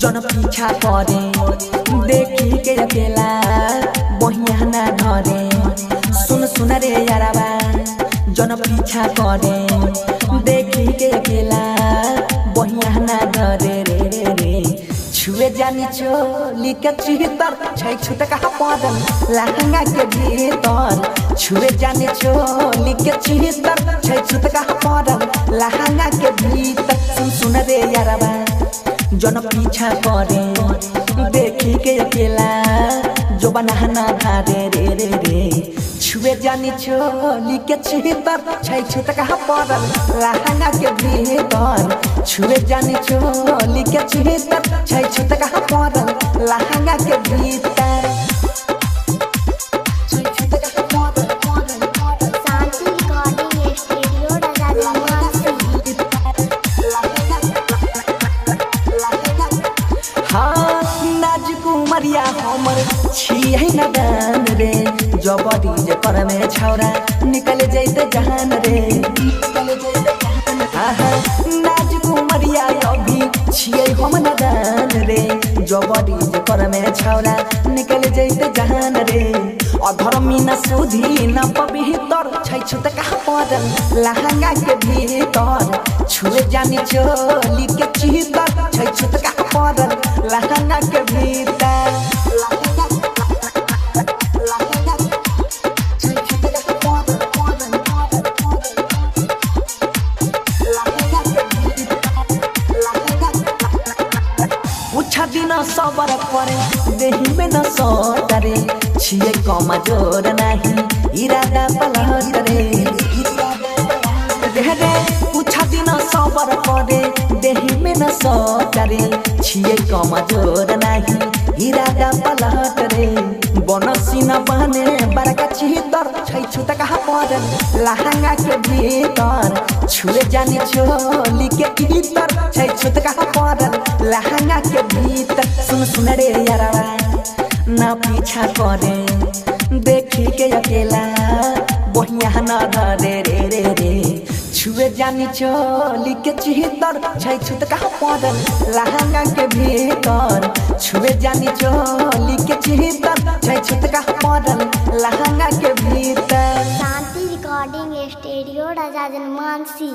जन पीछा करे देखी के अकेला बहिया ना धरे। सुन सुन रे यारबा जन पीछा करे देखी के अकेला बहिया ना धरे रे रे रे। छुए जानी चोली के चितर छै छुट कहा पड़ल लहंगा के भीतर। छुए जानी चोली के चितर छै छुट कहा पड़ल लहंगा के भीतर। सुन सुन रे यारबा जन पीछा करे देखी के अकेला जो बनाना धारे रे रे रे। छुए जानी चोली के चितर छै छुट कहा पड़ल लहंगा के भीतर। छुए जानी चोली के चितर छै छुट कहा पड़ल लहंगा के भीतर। मरिया हमर छियै न दान रे जबरी जे कर में छौरा निकल जैते जहान रे। नाजुक मरिया अभी छियै हम न दान रे जबरी जे कर में छौरा निकल जैते जहान रे। अधर्मी न सुधी न पवित्र छै छुट कहा पड़ल लहंगा के भीतर। छुए जानी चोली के चितर छै छुट कहा पड़ल लहंगा के भीतर। पूछा दिन सबर करे देही में न सतरे छिए कमजोर नहीं इरादा पलट रे। पूछा दिन सबर करे देही में न सतरे छिए कमजोर नहीं इरादा पलट रे। बनसी न बने बड़का चितर छै छुट कहा पड़ल लहंगा के भीतर। छुए जानी चोली के भीतर छै छुट कहा पड़ल लहंगा के भीतर। सुन सुन रे यारबा ना पीछा करे देखी के अकेला बहिया न धरे रे रे रे। छुए जानी चोली के चितर छै छुट कहा पड़ल लहंगा के भीतर। छुए जानी चोली के चितर छै छुट कहा पड़ल लहंगा के भीतर। शांति रिकॉर्डिंग स्टूडियो राजा जनमानसी।